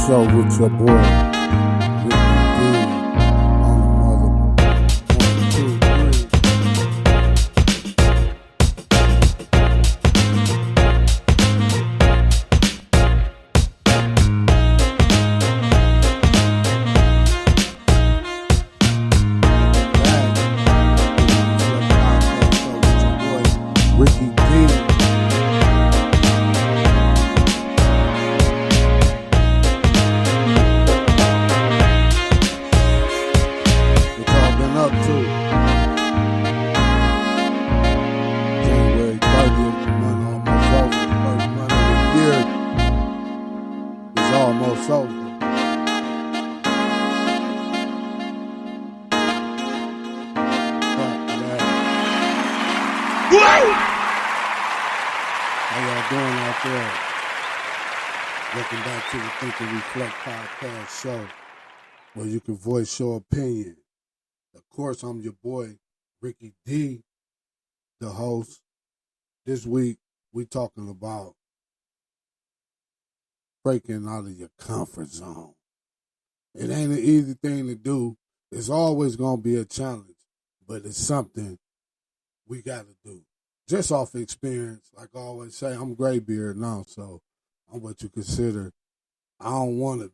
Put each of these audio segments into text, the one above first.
show with your boy, Ricky D, on the mother 1, 2, 3. Ricky D. Up to January 30th, the month almost over. The first month of the year is almost over. How y'all doing out there? Welcome back to the Think and Reflect podcast show, where you can voice your opinion. Of course, I'm your boy, Ricky D, the host. This week, we talking about breaking out of your comfort zone. It ain't an easy thing to do. It's always going to be a challenge, but it's something we got to do. Just off experience, like I always say, I'm graybeard now, so I'm what you consider. I don't want to,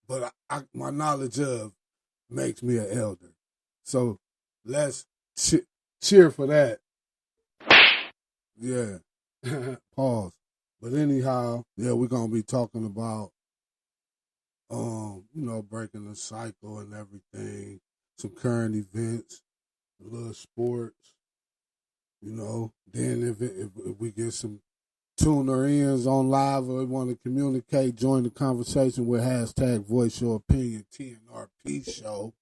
but my knowledge of makes me an elder. So let's cheer for that. Yeah. Pause. But anyhow, yeah, we're going to be talking about, breaking the cycle and everything, some current events, a little sports, then if we get some tuner-ins on live or want to communicate, join the conversation with hashtag Voice Your Opinion TNRP show.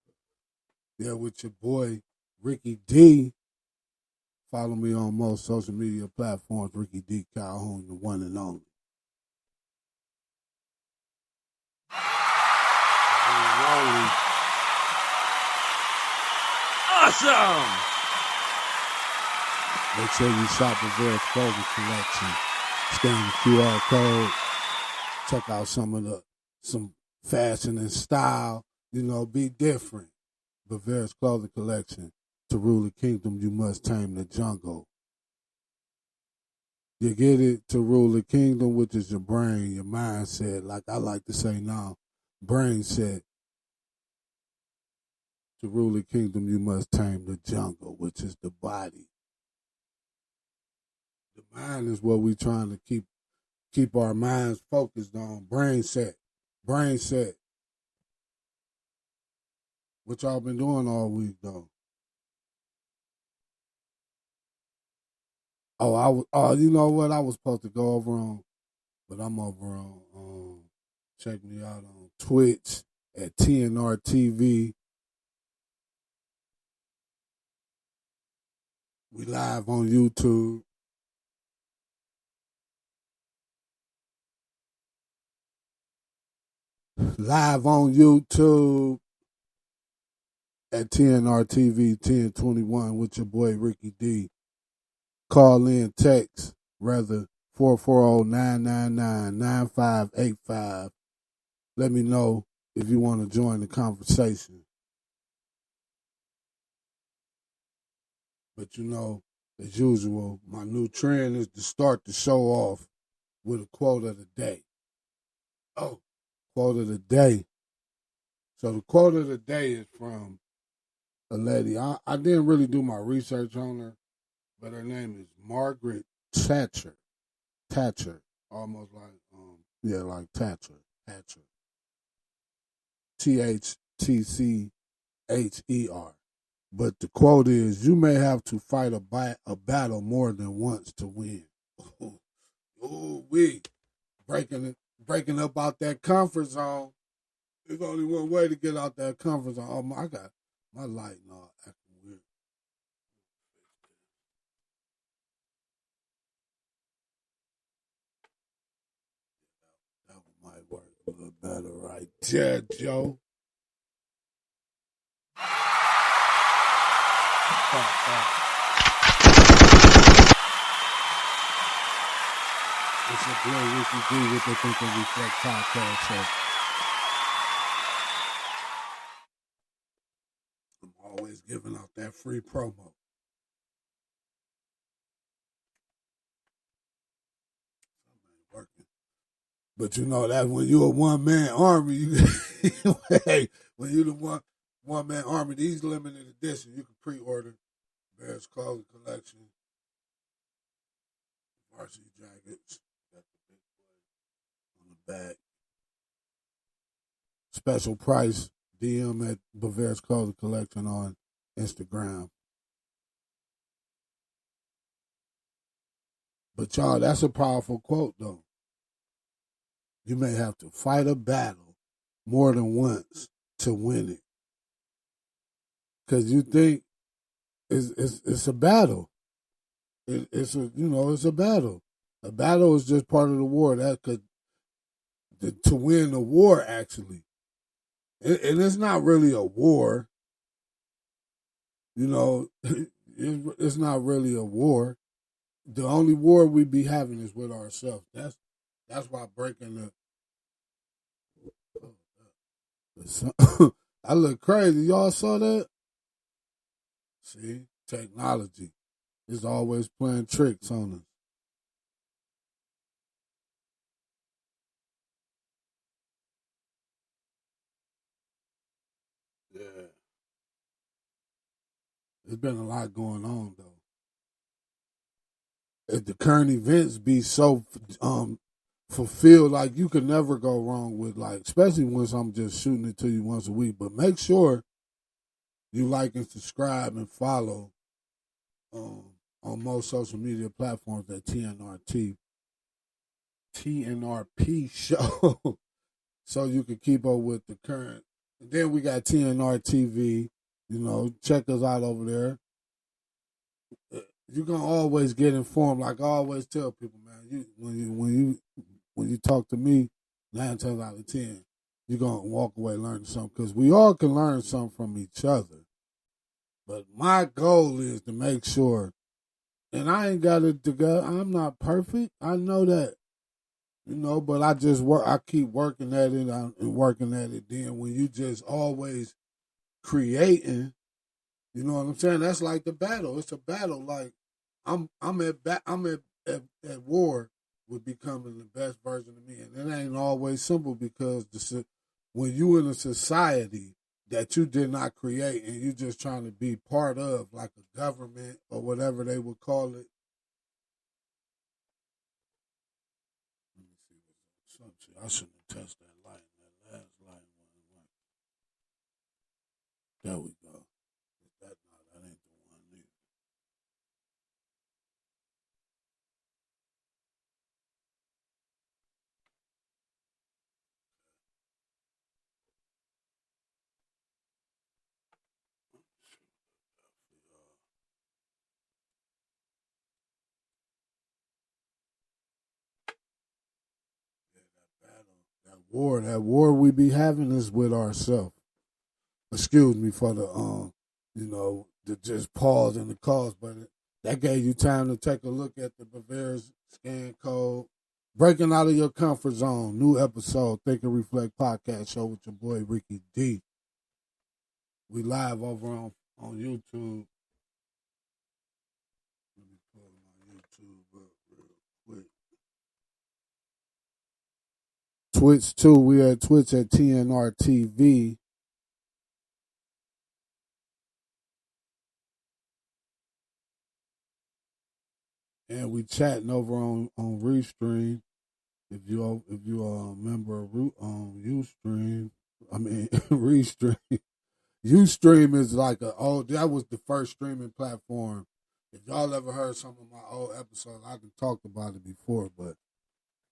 Yeah, with your boy, Ricky D. Follow me on most social media platforms, Ricky D. Calhoun, the one and only. Awesome! Make sure you shop the Evey clothing collection. Scan the QR code. Check out some fashion and style. Be different. Bavaria's clothing collection. To rule the kingdom, you must tame the jungle. You get it? To rule the kingdom, which is your brain, your mindset. Like I like to say now, brain set. To rule the kingdom, you must tame the jungle, which is the body. The mind is what we're trying to keep our minds focused on. Brain set. Brain set. What y'all been doing all week, though? You know what? I was supposed to go over on, but I'm over on, check me out on Twitch at TNR TV. We live on YouTube. Live on YouTube. At TNR TV 1021 with your boy Ricky D. Call in, text, rather 440-999-9585. Let me know if you want to join the conversation. But as usual, my new trend is to start the show off with a quote of the day. Oh, quote of the day. So the quote of the day is from a lady. I didn't really do my research on her, but her name is Margaret Thatcher. Thatcher, almost like like Thatcher. THTCHER. But the quote is, "You may have to fight a battle more than once to win." We breaking up out that comfort zone. There's only one way to get out that comfort zone. Oh my God. My light and all acting weird. That one might work a little better right there, Joe. It's your boy Ricky D with the Think and Reflect podcast show. giving out that free promo. Working. But you know that when you're a one-man army, hey, when you're the one-man army, these limited edition, you can pre-order Bears Clothing Collection, varsity jackets, got the big boy on the back. Special price, DM at Bavaria's Clothing Collection on Instagram. But y'all, that's a powerful quote though. You may have to fight a battle more than once to win it. Cause you think it's a battle. It's a battle. A battle is just part of the war. That could to win the war actually, and it's not really a war. You know, it's not really a war. The only war we be having is with ourselves. That's why breaking the. I look crazy. Y'all saw that? See, technology is always playing tricks on us. Yeah, there's been a lot going on though. If the current events be so fulfilled, like you can never go wrong with like, especially once I'm just shooting it to you once a week. But make sure you like and subscribe and follow on most social media platforms at TNRP show, so you can keep up with the current. And then we got TNR TV. You know, check us out over there. You're gonna always get informed. Like I always tell people, man, when you talk to me, 9 times out of 10, you're gonna walk away learning something because we all can learn something from each other. But my goal is to make sure, and I ain't got it together. I'm not perfect. I know that, but I just work. I keep working at it and working at it. Then when you just always creating, you know what I'm saying? That's like the battle. It's a battle. Like I'm at war with becoming the best version of me, and it ain't always simple because when you in a society that you did not create and you just trying to be part of, like a government or whatever they would call it. Let me see what's up. I shouldn't have touched that light. That last light went. There we go. That ain't the one either. That war we be having is with ourselves. Excuse me for the the just pause in the cause, but that gave you time to take a look at the Bavaria's scan code. Breaking out of your comfort zone. New episode, Think and Reflect podcast show with your boy Ricky D. We live over on YouTube. Let me pull my YouTube up real quick. Twitch too. We at Twitch at TNR TV. And we chatting over on Restream. If you are a member of Ustream, I mean Restream. Ustream is like that was the first streaming platform. If y'all ever heard some of my old episodes, I can talk about it before, but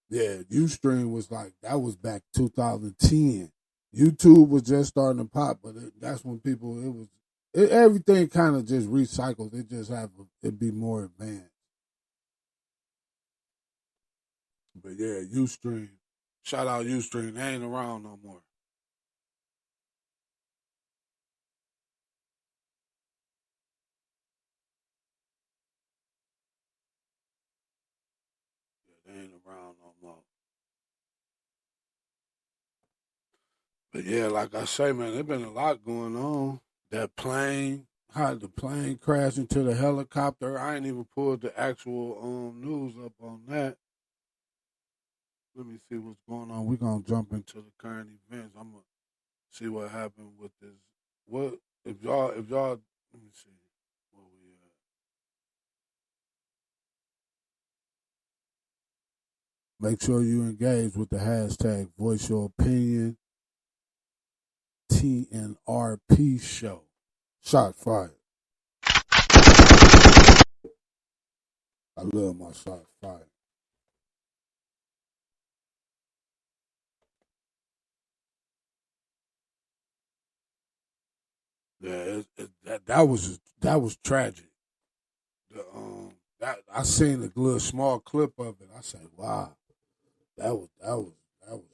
yeah, Ustream was like that was back 2010. YouTube was just starting to pop, but that's when everything kind of just recycled. It just it be more advanced. But yeah, Ustream. Shout out Ustream. They ain't around no more. Yeah, they ain't around no more. But yeah, like I say, man, there's been a lot going on. That plane, how the plane crashed into the helicopter. I ain't even pulled the actual news up on that. Let me see what's going on. We're gonna jump into the current events. I'm gonna see what happened with this. What if y'all let me see where we at. Make sure you engage with the hashtag voice your opinion TNRP show. Shot fired. I love my shot fired. Yeah, that was tragic. That I seen a little small clip of it. I said, "Wow, that was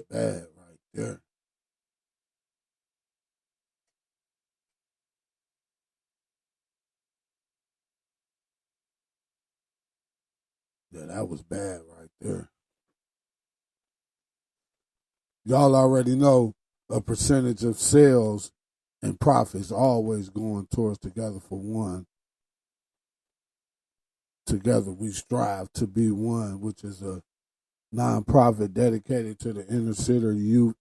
bad right there." Yeah, that was bad right there. Y'all already know a percentage of sales and profits always going towards Together for One. Together we strive to be one, which is a nonprofit dedicated to the inner city youth.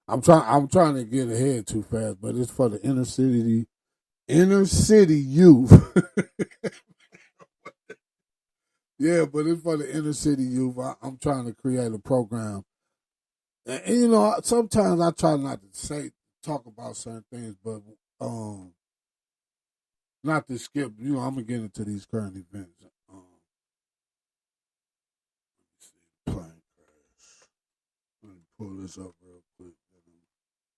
I'm trying to get ahead too fast, but it's for the inner city youth. Yeah, but it's for the inner city youth. I'm trying to create a program, and sometimes I try not to talk about certain things, but um, not to skip. I'm gonna get into these current events. Plane crash. Let me pull this up real quick.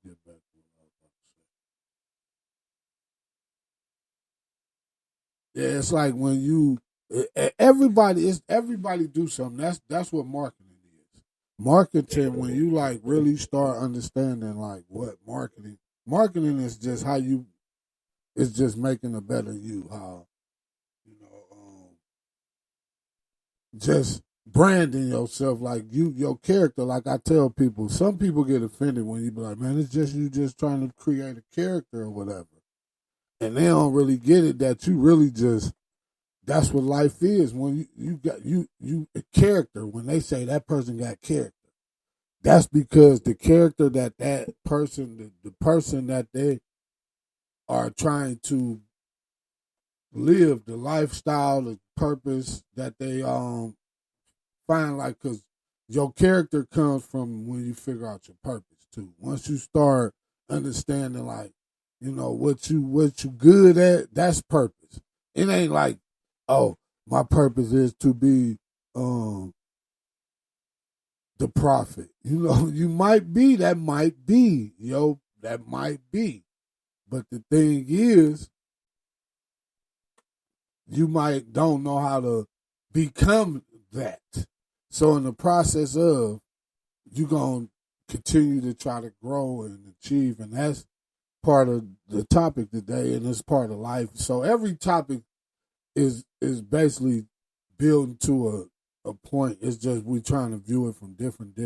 Get back to what I was about to say. Yeah, it's like when everybody do something. That's what marketing is. Marketing, when you like really start understanding like what marketing is just how you it's just making a better you. How you know just branding yourself like your character. Like I tell people, some people get offended when you be like, man, it's just you just trying to create a character or whatever, and they don't really get it that you really just that's what life is. When you got you a character, when they say that person got character, that's because the character that person the person that they are trying to live, the lifestyle, the purpose that they find, like, because your character comes from when you figure out your purpose too. Once you start understanding, like, what you good at, that's purpose. It ain't like, oh, my purpose is to be um the prophet. You might be, that might be, that might be. But the thing is, you might don't know how to become that. So in the process of, you're going to continue to try to grow and achieve. And that's part of the topic today, and it's part of life. So every topic is basically building to a point. It's just we're trying to view it from different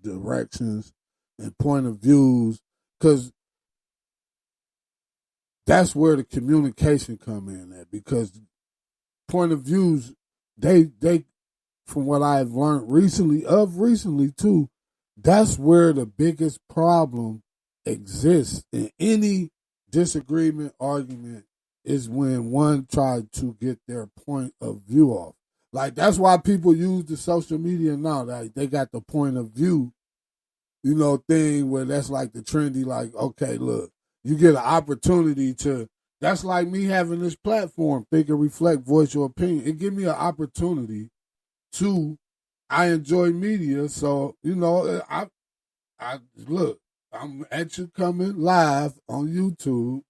directions and point of views, because that's where the communication come in at. Because point of views, they from what I've learned recently too, that's where the biggest problem exists in any disagreement, argument, is when one tried to get their point of view off. Like, that's why people use the social media now. Like, they got the point of view, thing where that's like the trendy, like, okay, look, you get an opportunity to, that's like me having this platform, Think and Reflect, Voice Your Opinion. It give me an opportunity to, I enjoy media, so I look. I'm at you coming live on YouTube.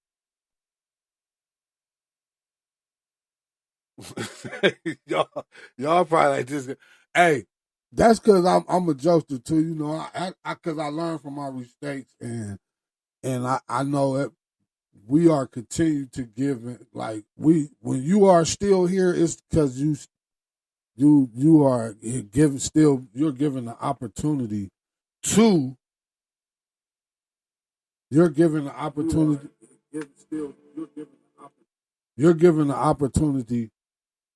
y'all, y'all probably like this. Hey, that's because I'm a jokester too. Because I learned from my mistakes, and I know that we are continued to give it. Like, when you are still here, it's because you are given, still you're given the opportunity to You're given the opportunity. You're given the opportunity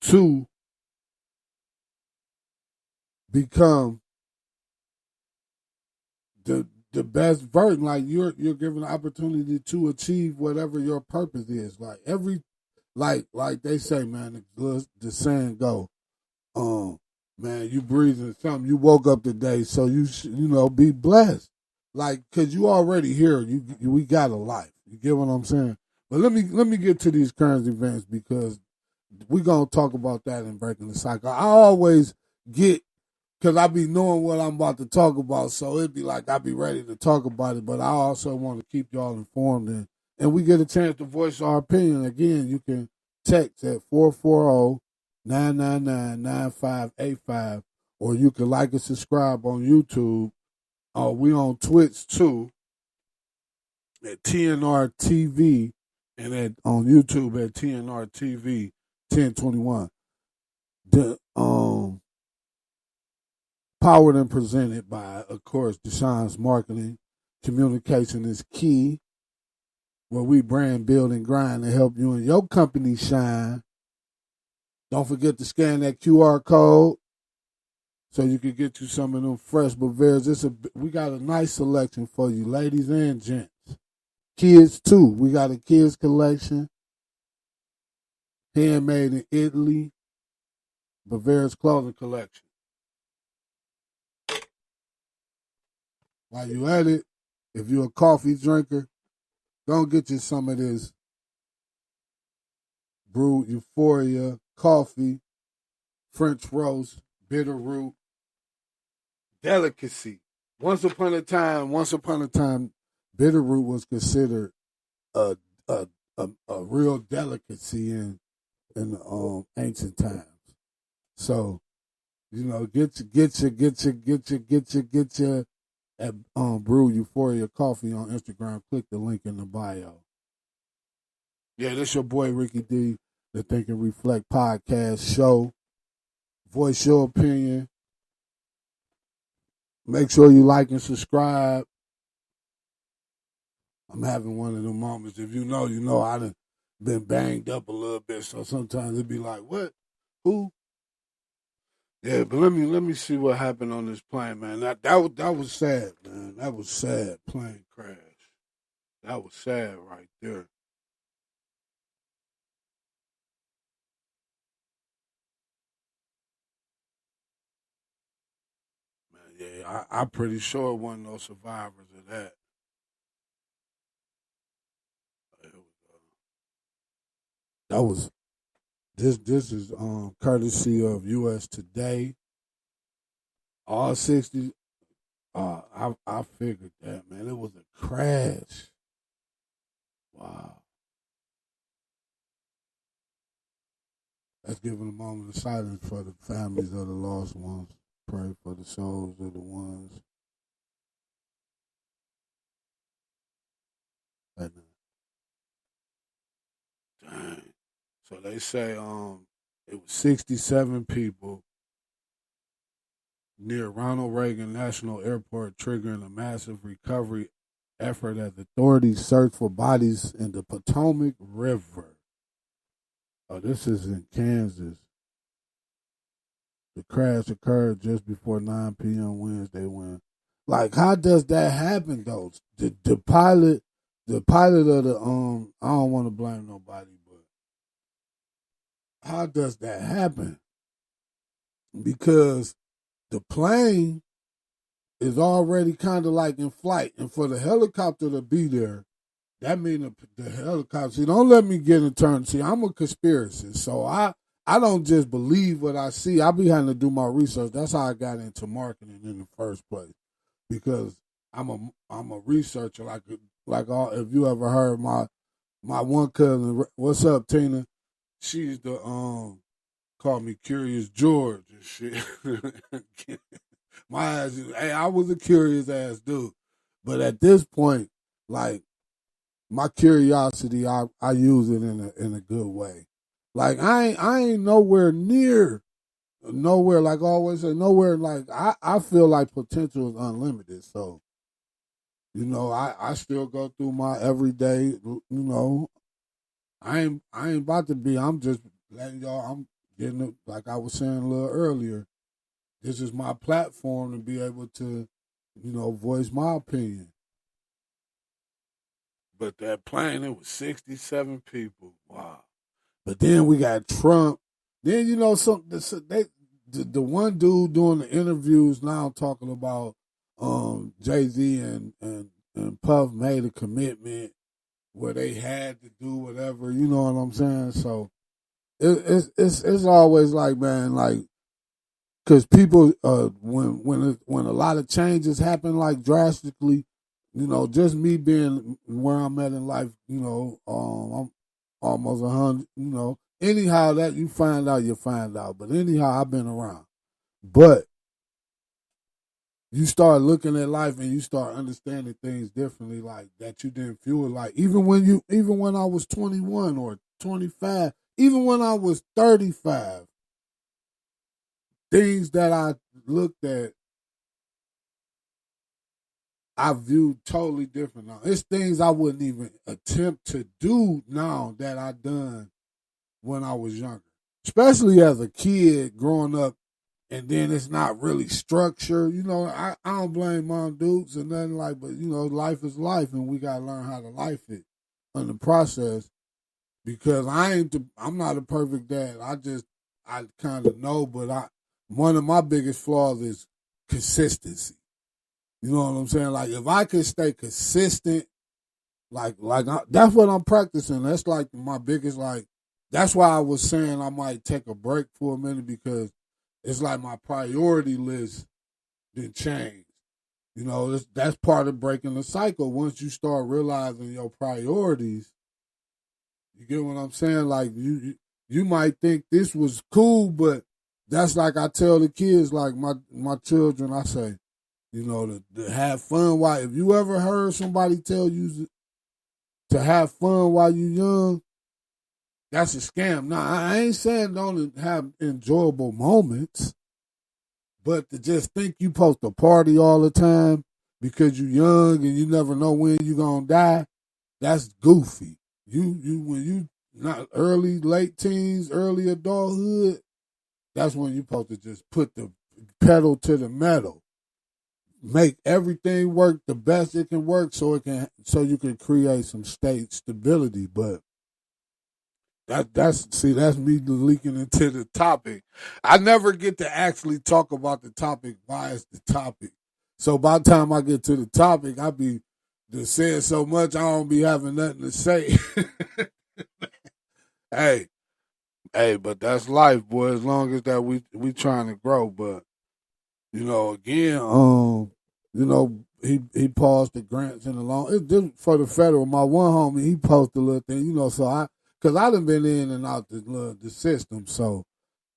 to become the best version. Like you're given the opportunity to achieve whatever your purpose is. Like like they say, man, the saying go, man, you breathing something. You woke up today, so be blessed. Like, cause you already here. We got a life. You get what I'm saying? But let me get to these current events because we gonna talk about that in breaking the cycle. I always get because I be knowing what I'm about to talk about, so it'd be like I be ready to talk about it. But I also want to keep y'all informed and we get a chance to voice our opinion. Again, you can text at 440-999-9585, or you can like and subscribe on YouTube. We on Twitch too at TNR TV and on YouTube at TNR TV 1021. The powered and presented by, of course, Deshaun's Marketing. Communication is key. Where we brand, build, and grind to help you and your company shine. Don't forget to scan that QR code so you can get you some of them fresh Bavarians. We got a nice selection for you, ladies and gents. Kids, too. We got a kids collection. Handmade in Italy. Bavaria's clothing collection. While you at it, if you're a coffee drinker, go get you some of this brewed Euphoria coffee, French roast, bitter root, delicacy. Once upon a time, bitter root was considered a real delicacy in ancient times. So, get your at Brew Euphoria Coffee on Instagram. Click the link in the bio. Yeah, this your boy Ricky D, the Think and Reflect podcast show. Voice your opinion. Make sure you like and subscribe. I'm having one of them moments. If you know, I done been banged up a little bit, so sometimes it be like, what? Who? Yeah, but let me see what happened on this plane, man. That was sad, man. That was sad. Plane crash. That was sad right there. Man, yeah, I'm pretty sure it wasn't no survivors of that. That was this is courtesy of US Today. All 60. I figured that, man. It was a crash. Wow. Let's give a moment of silence for the families of the lost ones. Pray for the souls of the ones. Dang. So they say it was 67 people near Ronald Reagan National Airport, triggering a massive recovery effort as authorities search for bodies in the Potomac River. Oh, this is in Kansas. The crash occurred just before 9 p.m. Wednesday when, like, how does that happen, though? The pilot of the, I don't want to blame nobody, but how does that happen? Because the plane is already kind of like in flight, and for the helicopter to be there, that means the helicopter. See, don't let me get in turn. See, I'm a conspiracist, so I don't just believe what I see. I be having to do my research. That's how I got into marketing in the first place, because I'm a researcher. Like all. If you ever heard my one cousin, what's up, Tina? She's the call me Curious George and shit. My ass, hey, I was a curious ass dude, but at this point, like my curiosity, I use it in a good way. Like I ain't nowhere near nowhere. Like I always say, nowhere. Like I feel like potential is unlimited. So You know, I still go through my everyday. You know, I ain't about to be. I'm just letting y'all. I'm getting it like I was saying a little earlier. This is my platform to be able to, voice my opinion. But that plane, it was 67 people. Wow. But then we got Trump. Then the one dude doing the interviews now talking about Jay-Z and Puff made a commitment where they had to do whatever, you know what I'm saying? So it's always like, man, like, because people when a lot of changes happen like drastically, just me being where I'm at in life, I'm almost 100. Anyhow that you find out, you find out. But anyhow, I've been around. But you start looking at life and you start understanding things differently, like that you didn't feel like even when I was 21 or 25, even when I was 35, things that I looked at, I viewed totally different now. It's things I wouldn't even attempt to do now that I done when I was younger, especially as a kid growing up. And then it's not really structured. I don't blame Mom Dukes and nothing like, but life is life, and we gotta learn how to life it in the process. Because I'm not a perfect dad. I kind of know, but one of my biggest flaws is consistency. You know what I'm saying? Like if I could stay consistent, that's what I'm practicing. That's like my biggest like. That's why I was saying I might take a break for a minute because it's like my priority list didn't change. That's part of breaking the cycle. Once you start realizing your priorities, you get what I'm saying? Like you might think this was cool, but that's like I tell the kids, like my children, I say, to have fun. Why? If you ever heard somebody tell you to have fun while you young, that's a scam. Now I ain't saying don't have enjoyable moments. But to just think you supposed to party all the time because you young and you never know when you gonna die, that's goofy. When you not early, late teens, early adulthood, that's when you supposed to just put the pedal to the metal. Make everything work the best it can work so you can create some state stability. But that's me leaking into the topic. I never get to actually talk about the topic via the topic. So by the time I get to the topic, I be just saying so much I don't be having nothing to say. hey, but that's life, boy. As long as that we trying to grow, but again, he paused the grants and the loan. It's just for the federal. My one homie, he posted a little thing, so because I done been in and out the system, so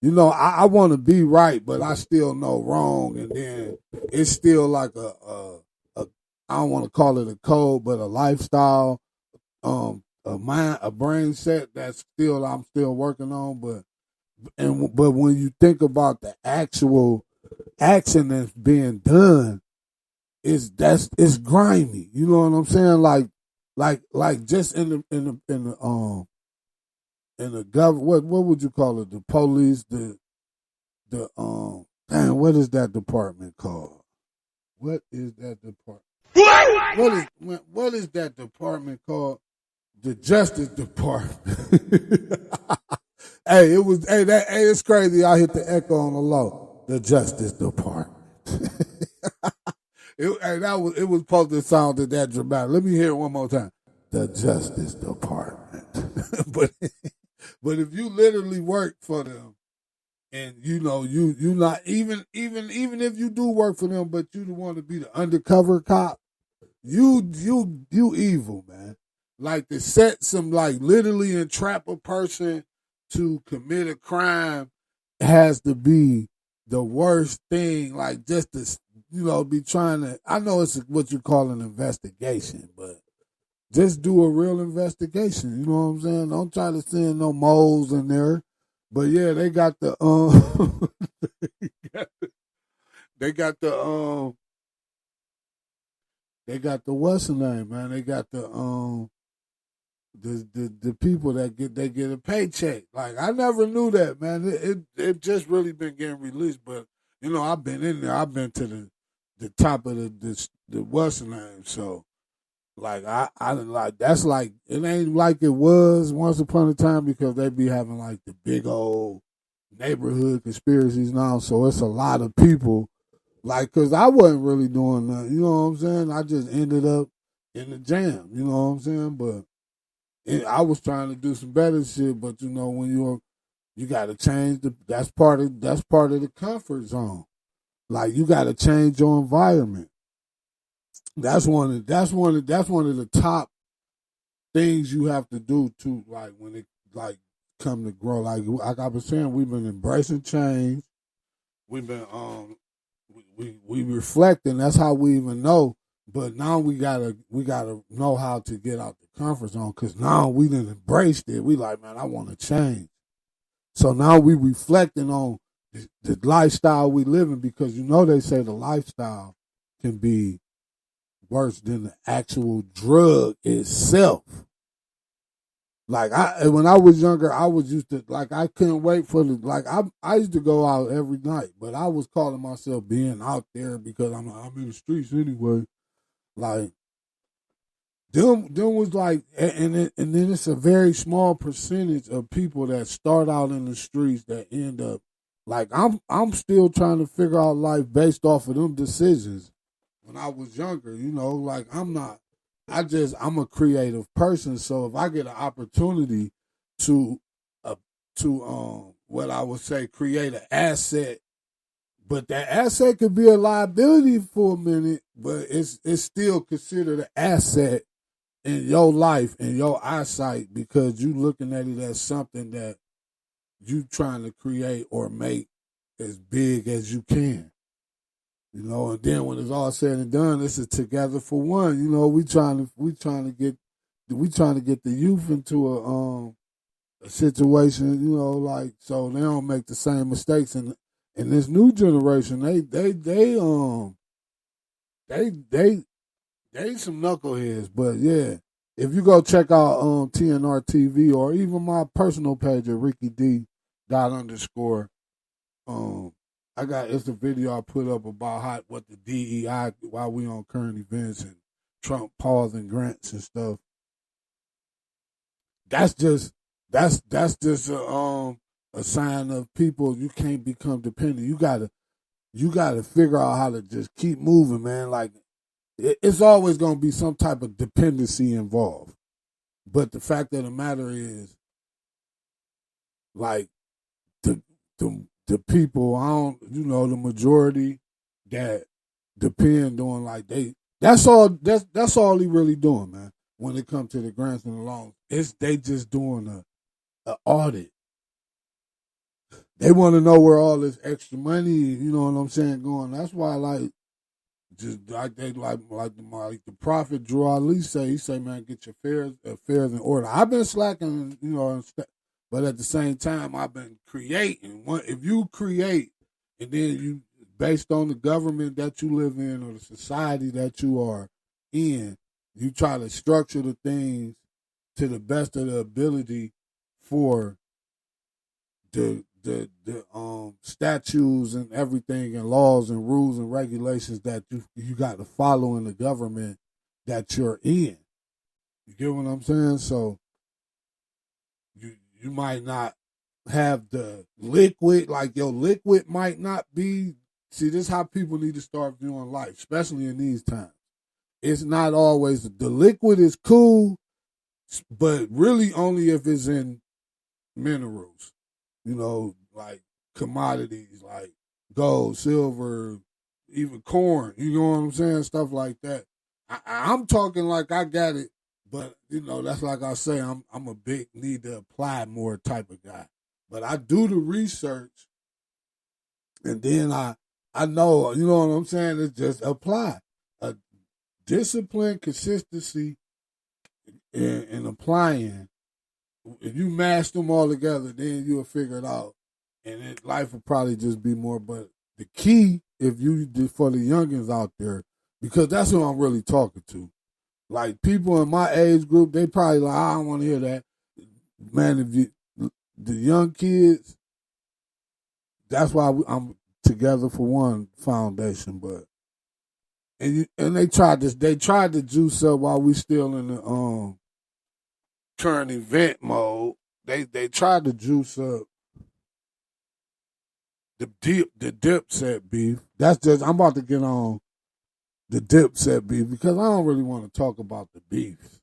I want to be right, but I still know wrong, and then it's still like a I don't want to call it a code, but a lifestyle, a mind, a brain set that I'm still working on, but when you think about the actual action that's being done, it's grimy. You know what I'm saying? Like just in the government, what would you call it? The police, damn, what is that department called? What is that department? What is that department called? The Justice Department. It's crazy. I hit the echo on the low. The Justice Department. It was supposed to sound that dramatic. Let me hear it one more time. The Justice Department. but but if you literally work for them, and you not even if you do work for them, but you want to be the undercover cop, you evil, man. Like to set some, like literally entrap a person to commit a crime has to be the worst thing. Like just to be trying to. I know it's what you call an investigation, but just do a real investigation. You know what I'm saying? Don't try to send no moles in there. But yeah, they got the they got the they got the what's the name, man? They got the people that get a paycheck. Like I never knew that, man. It just really been getting released, but I've been in there. I've been to the top of the what's the name. So like I didn't like that's like it ain't like it was once upon a time because they be having like the big old neighborhood conspiracies now. So it's a lot of people like because I wasn't really doing nothing. You know what I'm saying? I just ended up in the jam. You know what I'm saying? But I was trying to do some better shit, but when you got to change that's part of the comfort zone. Like you got to change your environment. That's one of the top things you have to do to like when it like come to grow. Like I was saying, we've been embracing change. We've been we reflecting. That's how we even know. But now we gotta know how to get out the comfort zone because now we done embraced it. We like, man, I want to change. So now we reflecting on the lifestyle we live in because they say the lifestyle can be worse than the actual drug itself. Like when I was younger, I was used to like I couldn't wait for I used to go out every night, but I was calling myself being out there because I'm in the streets anyway. Like them was like, and then it's a very small percentage of people that start out in the streets that end up like I'm still trying to figure out life based off of them decisions when I was younger. Like I'm a creative person, so if I get an opportunity to what I would say create an asset. But that asset could be a liability for a minute, but it's still considered an asset in your life and your eyesight because you looking at it as something that you trying to create or make as big as you can. And then when it's all said and done, it's a together for one. We trying to get the youth into a situation, like so they don't make the same mistakes and this new generation, they some knuckleheads. But yeah, if you go check out TNR TV or even my personal page at Ricky D. _, it's a video I put up about what the DEI while we on current events and Trump pausing grants and stuff. That's just a sign of people you can't become dependent. You gotta figure out how to just keep moving, man. Like it's always gonna be some type of dependency involved. But the fact of the matter is, like the people, the majority that depend on like that's all he really doing, man. When it comes to the grants and the loans, they just doing a audit. They want to know where all this extra money, you know what I'm saying, going. That's why, like, just like the prophet Drew Ali say, he say, man, get your affairs in order. I've been slacking, but at the same time, I've been creating. If you create, and then you, based on the government that you live in or the society that you are in, you try to structure the things to the best of the ability for the statutes and everything and laws and rules and regulations that you got to follow in the government that you're in. You get what I'm saying? So you might not have the liquid, like your liquid might not be. See, this is how people need to start viewing life, especially in these times. It's not always the liquid is cool, but really only if it's in minerals. Like commodities like gold, silver, even corn, you know what I'm saying? Stuff like that. I'm talking like I got it, but that's like I say, I'm a big need to apply more type of guy. But I do the research and then I know, you know what I'm saying? It's just apply. A discipline, consistency, and applying. If you mash them all together, then you'll figure it out. And then life will probably just be more. But the key, for the youngins out there, because that's who I'm really talking to. Like people in my age group, they probably like, I don't want to hear that. Man, if you the young kids, that's why I'm Together for One foundation. But and they tried to juice up while we still in the current event mode. They tried to juice up the dip set beef. That's just I'm about to get on the dip set beef because I don't really want to talk about the beef.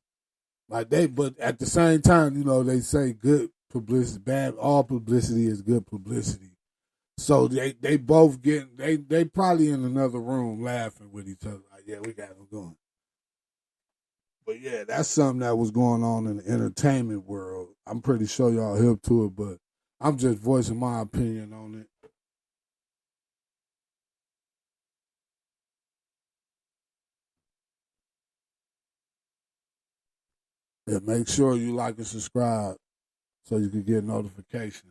But at the same time, they say good publicity, bad. All publicity is good publicity. So they both they probably in another room laughing with each other. Like, yeah, we got them going. But yeah, that's something that was going on in the entertainment world. I'm pretty sure y'all hip to it, but I'm just voicing my opinion on it. Yeah, make sure you like and subscribe so you can get notifications.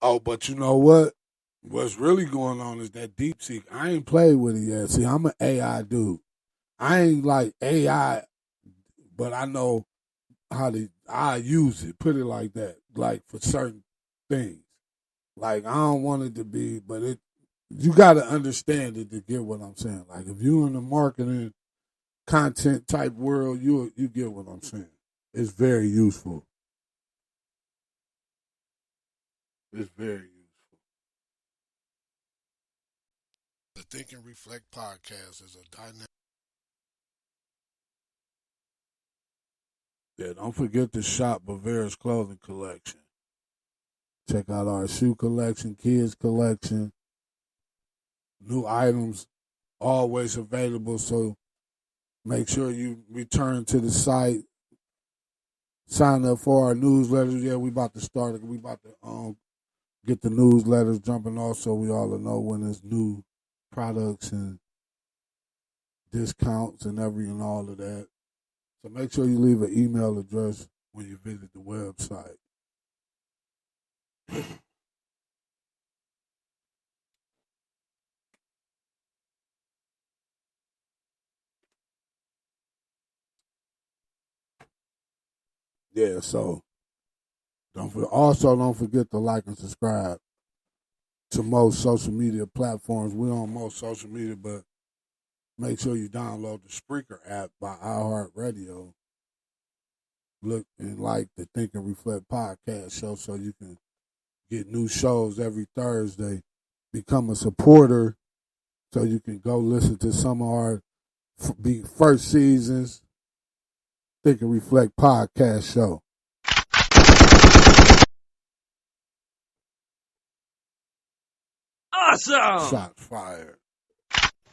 Oh, but you know what? What's really going on is that DeepSeek. I ain't played with it yet. See, I'm an AI dude. I ain't like AI, but I know I use it. Put it like that. Like for certain things. Like I don't want it to be, but you got to understand it to get what I'm saying. Like if you in the marketing content type world, you get what I'm saying. It's very useful. It's very useful. The Think and Reflect podcast is a dynamic. Yeah, don't forget to shop Bavaria's clothing collection. Check out our shoe collection, kids collection, new items always available. So make sure you return to the site, sign up for our newsletters. Yeah, we about to start it. We about to get the newsletters jumping off so we all know when there's new products and discounts and all of that. So make sure you leave an email address when you visit the website. Yeah, so don't forget to like and subscribe to most social media platforms. We're on most social media, but make sure you download the Spreaker app by iHeartRadio. Look and like the Think and Reflect podcast show so you can get new shows every Thursday. Become a supporter so you can go listen to some of our first seasons Think and Reflect podcast show. Awesome! Shots fired.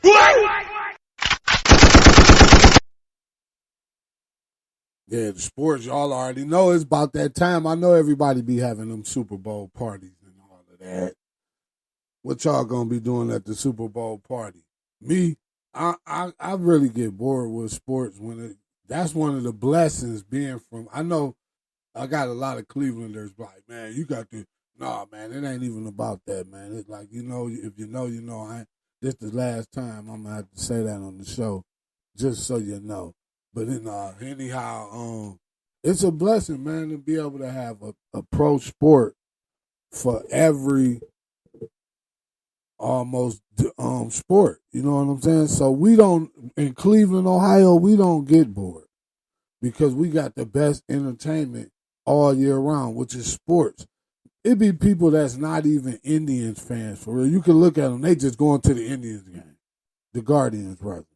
What? Yeah, the sports, y'all already know it's about that time. I know everybody be having them Super Bowl parties and all of that. What y'all gonna be doing at the Super Bowl party? Me, I really get bored with sports that's one of the blessings being from. I know I got a lot of Clevelanders like, man, you got to. Nah, man, it ain't even about that, man. It's like if you know, you know. This the last time I'm gonna have to say that on the show, just so you know. But anyhow, it's a blessing, man, to be able to have a pro sport for every almost sport. You know what I'm saying? So we don't in Cleveland, Ohio, we don't get bored because we got the best entertainment all year round, which is sports. It be people that's not even Indians fans for real. You can look at them; they just going to the Indians game, the Guardians rather.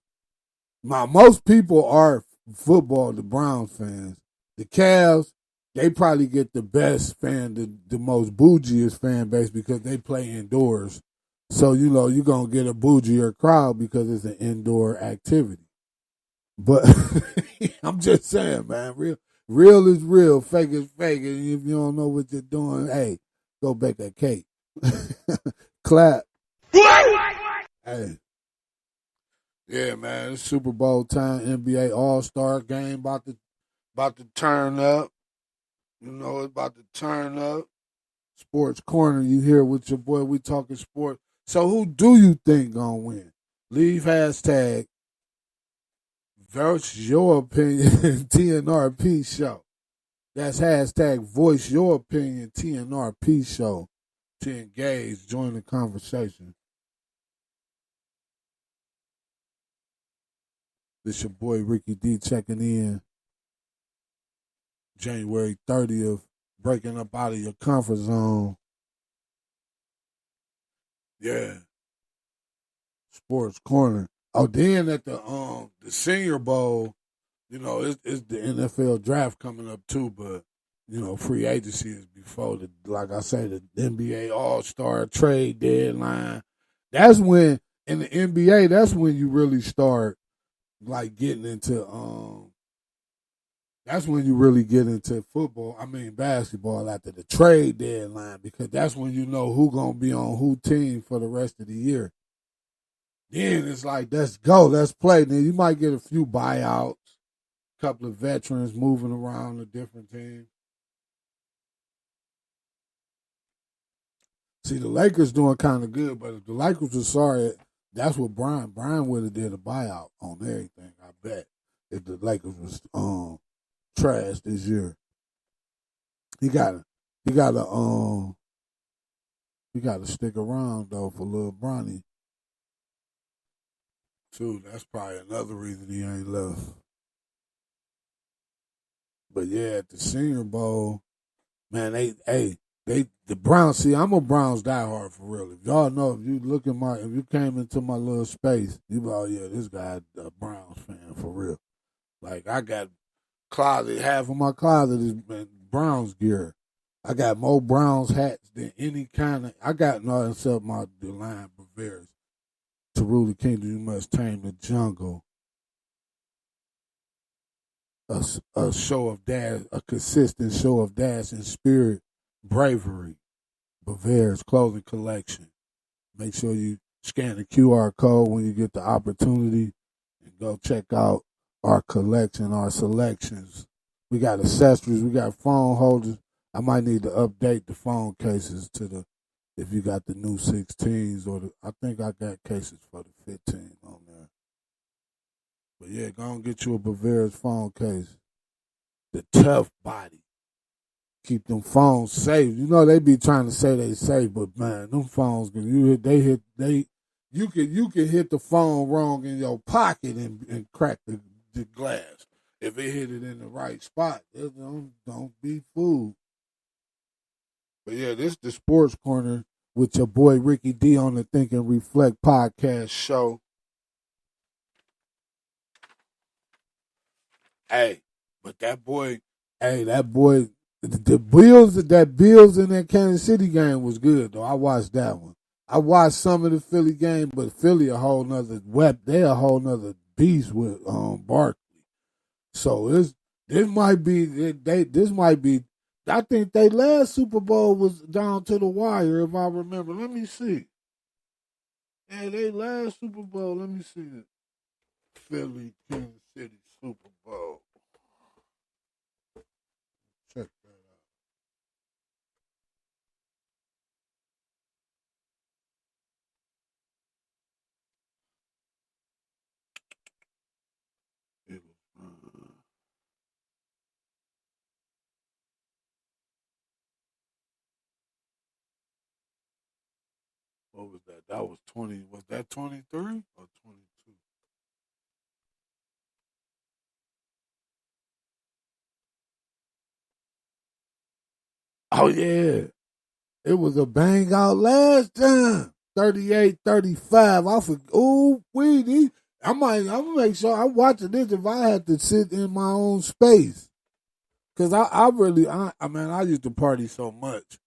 Now most people are football, the Browns fans. The Cavs, they probably get the best the most bougiest fan base because they play indoors. So, you're going to get a bougier crowd because it's an indoor activity. But I'm just saying, man, real is real, fake is fake. And if you don't know what you're doing, hey, go bake a cake. Clap. Hey. Yeah, man, it's Super Bowl time, NBA All-Star game about to turn up. It's about to turn up. Sports Corner, you here with your boy. We talking sports. So who do you think gonna win? Leave hashtag voice your opinion TNRP show. That's hashtag voice your opinion TNRP show to engage, join the conversation. This your boy Ricky D checking in. January 30th, breaking up out of your comfort zone. Yeah. Sports Corner. Oh, then at the Senior Bowl, it's the NFL draft coming up too, but free agency is before the, like I say, the NBA All-Star trade deadline. That's when in the NBA, that's when you really start like getting into that's when you really get into basketball after the trade deadline, because that's when you know who gonna be on who team for the rest of the year. Then it's like, let's go, let's play. Then you might get a few buyouts, a couple of veterans moving around to different teams. See, the Lakers doing kind of good, but if the Lakers were sorry, that's what Brian would have did a buyout on everything, I bet, if the Lakers was trash this year. He got to stick around though for Lil Bronny. Too, that's probably another reason he ain't left. But yeah, at the Senior Bowl, man, the Browns. See, I'm a Browns diehard for real. If y'all know, if you came into my little space, you be, oh yeah, this guy a Browns fan for real. Like, I got half of my closet is Browns gear. I got more Browns hats than any kind of. I got nothing except the line Bavarians. To rule the kingdom, you must tame the jungle. A show of dash, a consistent show of dash and spirit, bravery. Bavaria's clothing collection. Make sure you scan the QR code when you get the opportunity and go check out our collection, our selections. We got accessories, we got phone holders. I might need to update the phone cases to if you got the new 16s I think I got cases for the 15 on there. But yeah, go and get you a Bavaria's phone case. The tough body. Keep them phones safe. They be trying to say they safe, but man, them phones, you can hit the phone wrong in your pocket and crack the glass. If it hit it in the right spot, don't be fooled. But yeah, this is the Sports Corner with your boy Ricky D on the Think and Reflect podcast show. Hey, but that boy, the Bills in that Kansas City game was good though. I watched that one. I watched some of the Philly game, but Philly a whole nother they're a whole nother beast with Barkley. So this might be. I think they last Super Bowl was down to the wire, if I remember. Let me see. Yeah, they last Super Bowl. Let me see it. Philly, Kansas City Super Bowl. Check that out. It was, what was that? That was 20. Was that 23 or 22? Oh, yeah. It was a bang out last time. 38-35. I forgot. Ooh, I'm gonna make sure I'm watching this if I had to sit in my own space. Cause I used to party so much.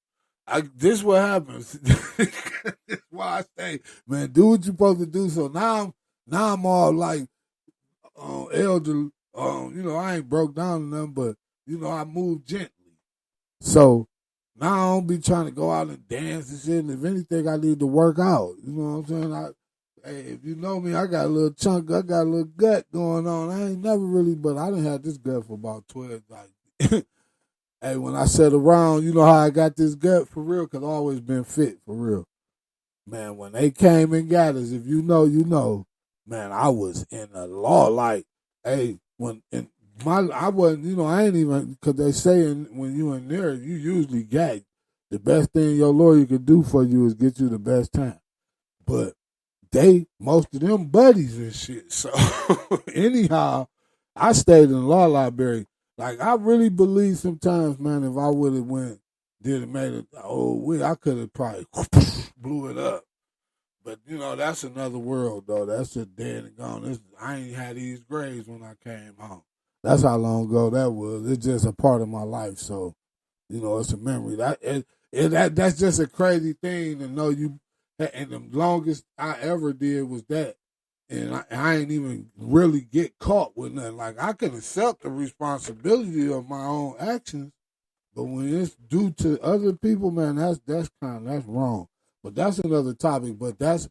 This what happens. This why I say, man, do what you're supposed to do. So now I'm all like elder. I ain't broke down enough, but I move gently. So now I don't be trying to go out and dance and shit. And if anything, I need to work out. You know what I'm saying? Hey, if you know me, I got a little chunk, I got a little gut going on. I ain't never really, but I done had this gut for about 12, like Hey, when I sat around, you know how I got this gut for real? Because I always been fit for real. Man, when they came and got us, if you know, you know, man, I was in the law. Like, hey, when in I wasn't, you know, I ain't even, because they say when you in there, you usually got the best thing your lawyer could do for you is get you the best time. But most of them buddies and shit. So, anyhow, I stayed in the law library. Like, I really believe sometimes, man, if I would have did it, made it, I could have probably blew it up. But you know, that's another world though. That's just dead and gone. I ain't had these grades when I came home. That's how long ago that was. It's just a part of my life. So, you know, it's a memory. That's just a crazy thing to know you. And the longest I ever did was that. And I ain't even really get caught with nothing. Like, I can accept the responsibility of my own actions, but when it's due to other people, man, that's wrong. But that's another topic. But that's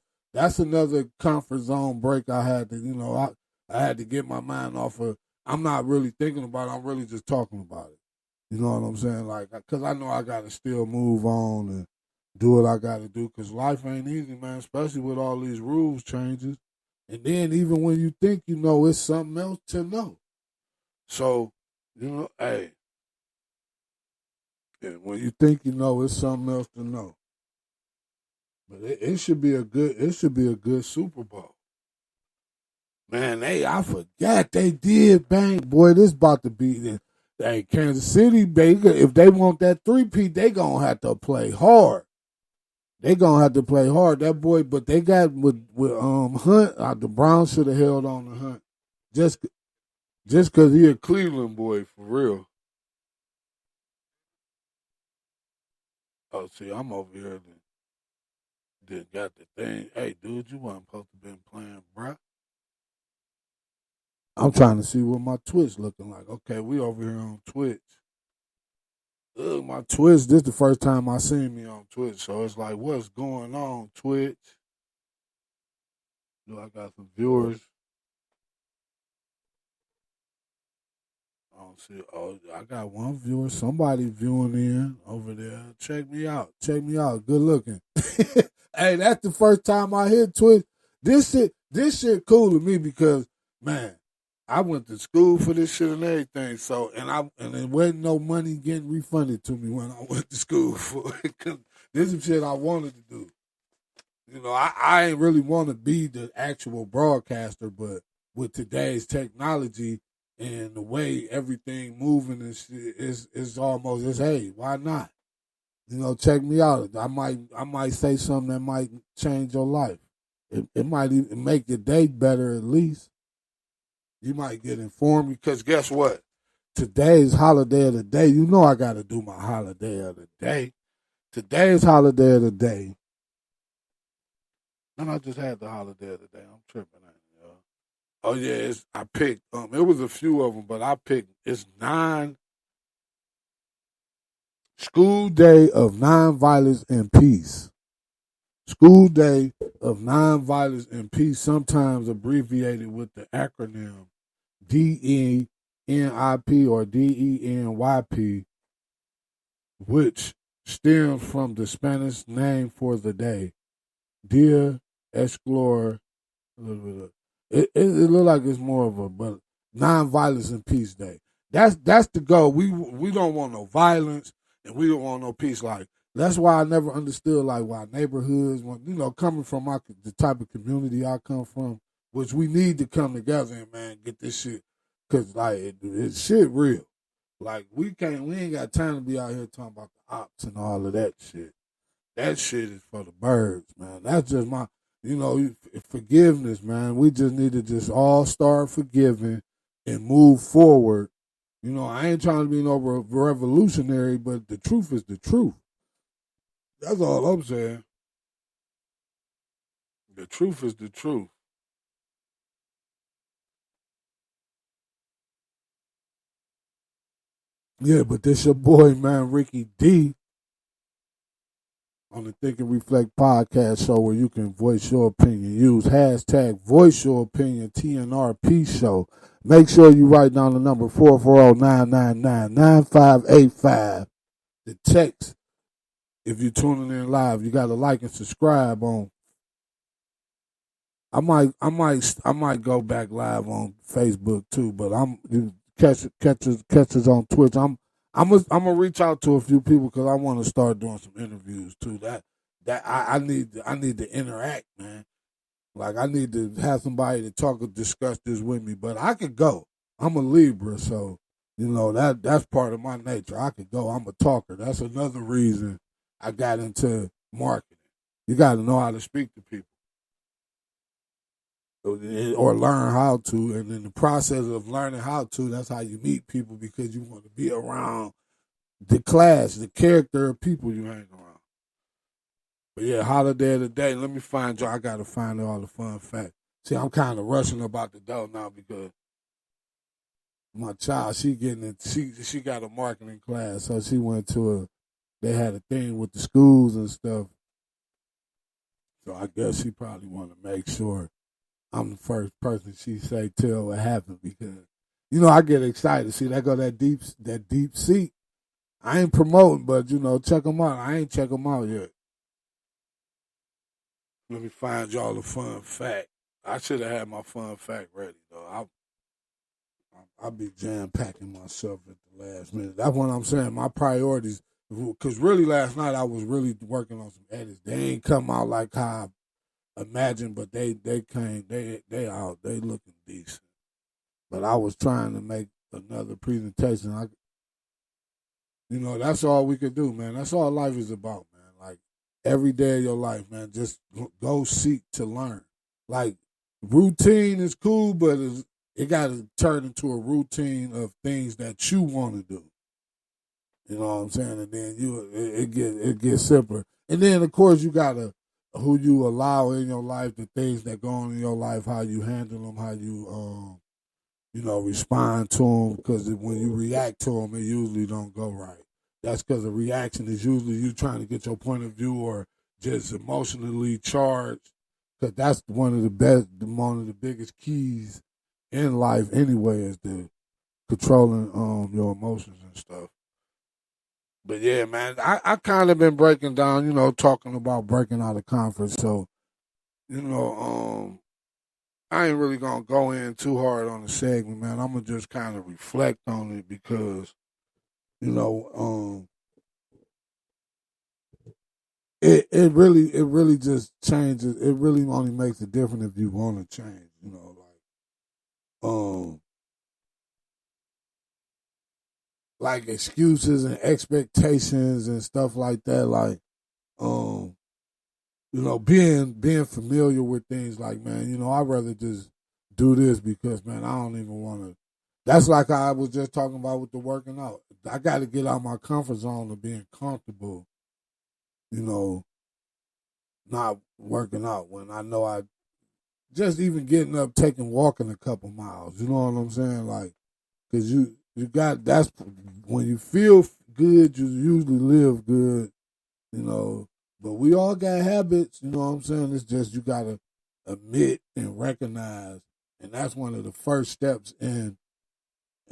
another comfort zone break I had to, you know, I had to get my mind off of. I'm not really thinking about it. I'm really just talking about it. You know what I'm saying? Like, because I know I got to still move on and do what I got to do. Because life ain't easy, man, especially with all these rules changes. And then even when you think you know, it's something else to know. So, you know, hey, and when you think you know, it's something else to know. But it should be a good Super Bowl. Man, I forgot they did bang. Boy, this about to be the hey, Kansas City, if they want that three-peat, they gonna have to play hard. They gonna have to play hard. That boy, but they got with Hunt. The Browns should have held on to Hunt just because he a Cleveland boy for real. Oh, see, I'm over here. That got the thing. Hey, dude, you wasn't supposed to been playing, bruh. I'm trying to see what my Twitch looking like. Okay, we over here on Twitch. Ugh, my Twitch. This is the first time I seen me on Twitch, so it's like, what's going on, Twitch? Do I got some viewers? I don't see. Oh, I got one viewer. Somebody viewing in over there. Check me out. Check me out. Good looking. Hey, that's the first time I hit Twitch. This shit cool to me because, man, I went to school for this shit and everything. So and there wasn't no money getting refunded to me when I went to school for it. 'Cause this is shit I wanted to do. You know, I ain't really want to be the actual broadcaster, but with today's technology and the way everything moving and shit, is almost it's hey, why not? You know, check me out. I might say something that might change your life. It might even make your day better at least. You might get informed because guess what? Today's holiday of the day. You know I got to do my holiday of the day. Today's holiday of the day. And I just had the holiday of the day. I'm tripping, ain't it, y'all? Oh yeah, I picked. It was a few of them, but I picked. It's School Day of Nonviolence and Peace. School Day of Nonviolence and Peace, sometimes abbreviated with the acronym DENIP or DENYP, which stems from the Spanish name for the day, Dia Escalor. It look like it's more of a but nonviolence and peace day. That's the goal. We don't want no violence and we don't want no peace. Like that's why I never understood like why neighborhoods, when coming from the type of community I come from, which we need to come together and man get this shit because like it's shit real. Like we ain't got time to be out here talking about the ops and all of that shit. That shit is for the birds, man. That's just forgiveness, man. We just need to just all start forgiving and move forward. You know, I ain't trying to be no revolutionary, but the truth is the truth. That's all I'm saying. The truth is the truth. Yeah, but this your boy, man, Ricky D. on the Think and Reflect podcast show where you can voice your opinion. Use hashtag voice your opinion TNRP show. Make sure you write down the number 440-999-9585. The text, if you're tuning in live, you got to like and subscribe on. I might go back live on Facebook too, but catch us on Twitch. I'm gonna reach out to a few people because I want to start doing some interviews too. I need to interact, man. Like I need to have somebody to talk or discuss this with me. But I could go. I'm a Libra, so that's part of my nature. I could go. I'm a talker. That's another reason I got into marketing. You got to know how to speak to people or learn how to, and in the process of learning how to, that's how you meet people because you want to be around the class, the character of people you hang around. But yeah, holiday of the day. Let me find y'all. I gotta find all the fun facts. See, I'm kind of rushing about the dough now because my child, she got a marketing class, so she went to they had a thing with the schools and stuff. So I guess she probably want to make sure I'm the first person she say tell what happened because I get excited. See, that deep seat. I ain't promoting, but check them out. I ain't check them out yet. Let me find y'all a fun fact. I should have had my fun fact ready though. I'll be jam packing myself at the last minute. That's what I'm saying. My priorities, because really last night I was really working on some edits. They ain't come out like how I imagined, but they came. They looking decent. But I was trying to make another presentation. That's all we could do, man. That's all life is about, man. Like every day of your life, man, just go seek to learn. Like routine is cool, but it got to turn into a routine of things that you want to do. You know what I'm saying? And then it gets simpler. And then of course you gotta who you allow in your life, the things that go on in your life, how you handle them, how you respond to them. Because when you react to them, it usually don't go right. That's because a reaction is usually you trying to get your point of view or just emotionally charged. Because that's one of the biggest keys in life anyway is the controlling your emotions and stuff. But yeah, man, I kind of been breaking down, talking about breaking out of comfort. So, I ain't really gonna go in too hard on the segment, man. I'm gonna just kind of reflect on it because, it really just changes. It really only makes a difference if you want to change. Like excuses and expectations and stuff like that. Like, being familiar with things like, man, I'd rather just do this because, man, I don't even want to. That's like I was just talking about with the working out. I got to get out my comfort zone of being comfortable, not working out when I know I just even getting up, walking a couple miles. You know what I'm saying? Like, because that's when you feel good, you usually live good, But we all got habits, you know what I'm saying? It's just you got to admit and recognize. And that's one of the first steps in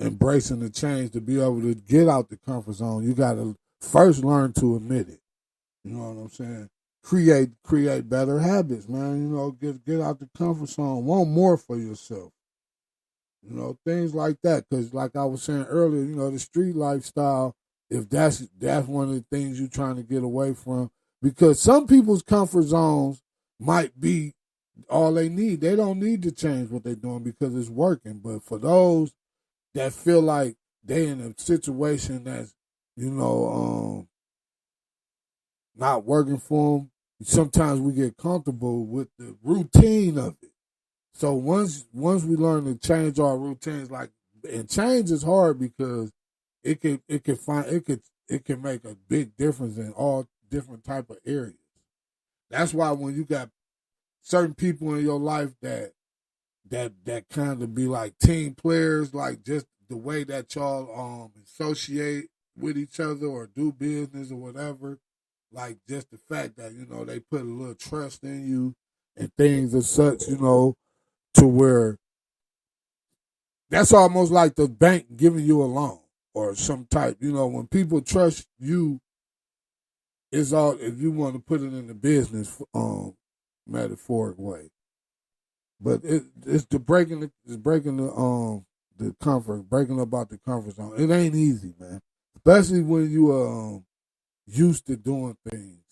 embracing the change to be able to get out the comfort zone. You got to first learn to admit it. You know what I'm saying? Create better habits, man. Get out the comfort zone. Want more for yourself. Things like that. Because like I was saying earlier, the street lifestyle, if that's one of the things you're trying to get away from, because some people's comfort zones might be all they need. They don't need to change what they're doing because it's working. But for those that feel like they in a situation that's, not working for them, sometimes we get comfortable with the routine of it. So once we learn to change our routines, and change is hard because it can make a big difference in all different type of areas. That's why when you got certain people in your life that kind of be like team players, like just the way that y'all associate with each other or do business or whatever, Like just the fact that, they put a little trust in you and things as such, to where that's almost like the bank giving you a loan or some type. When people trust you, it's all, if you want to put it in the business metaphoric way. But it's the comfort, breaking about the comfort zone. It ain't easy, man. Especially when you used to doing things.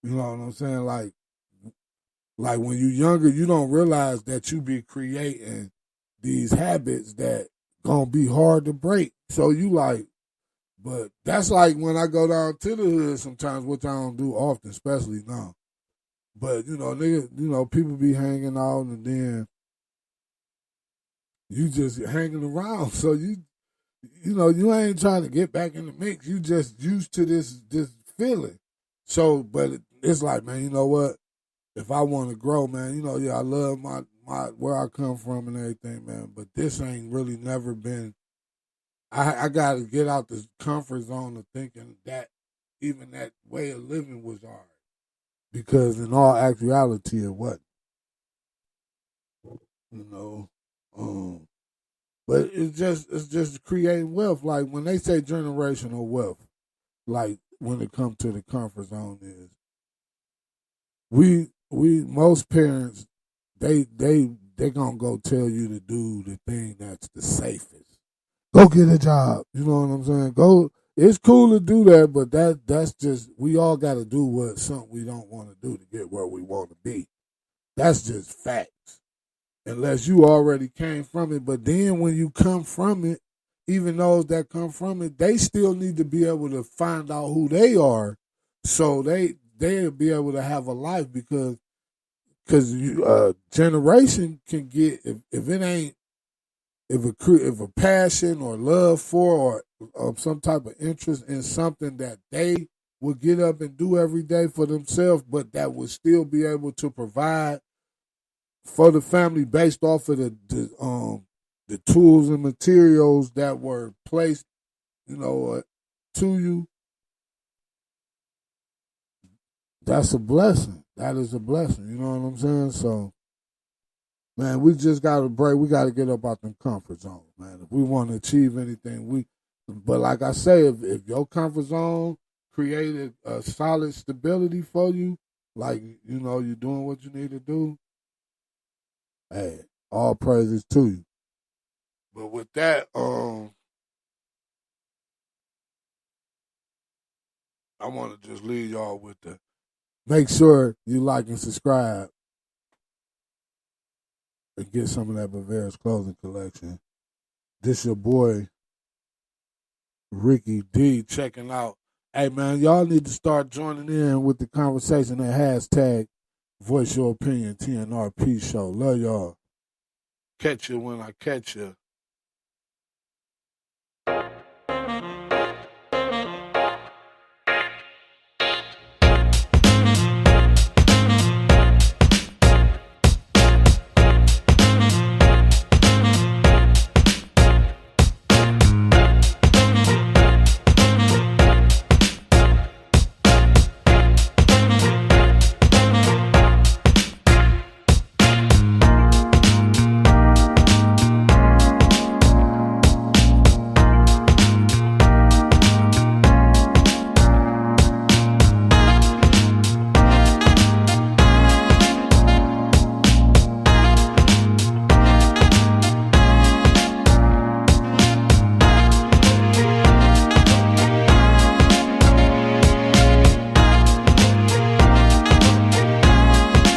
You know what I'm saying? Like when you're younger, you don't realize that you be creating these habits that gonna be hard to break. So you like, but that's like when I go down to the hood sometimes, which I don't do often, especially now. But nigga, people be hanging out and then you just hanging around. So you ain't trying to get back in the mix. You just used to this feeling. So, but it's like, man, you know what? If I want to grow, man, yeah, I love my where I come from and everything, man. But this ain't really never been. I got to get out the comfort zone of thinking that even that way of living was hard, because in all actuality, it wasn't. You know, but it's just creating wealth. Like when they say generational wealth, like when it comes to the comfort zone, is we most parents they gonna go tell you to do the thing that's the safest. Go get a job. You know what I'm saying? Go. It's cool to do that, but that's just, we all got to do what something we don't want to do to get where we want to be. That's just facts. Unless you already came from it, but then when you come from it, even those that come from it, they still need to be able to find out who they are, so they'll be able to have a life, because generation can get, if it ain't, if a passion or love for, or some type of interest in something that they will get up and do every day for themselves, but that would still be able to provide for the family based off of the tools and materials that were placed, to you. That's a blessing. That is a blessing. You know what I'm saying? So, man, we just got to break. We got to get up out them comfort zones, man. If we want to achieve anything, but like I say, if your comfort zone created a solid stability for you, like, you're doing what you need to do, hey, all praises to you. But with that, I want to just leave y'all with make sure you like and subscribe and get some of that Bavaria's clothing collection. This your boy, Ricky D, checking out. Hey, man, y'all need to start joining in with the conversation at hashtag Voice Your Opinion TNRP Show. Love y'all. Catch you when I catch you.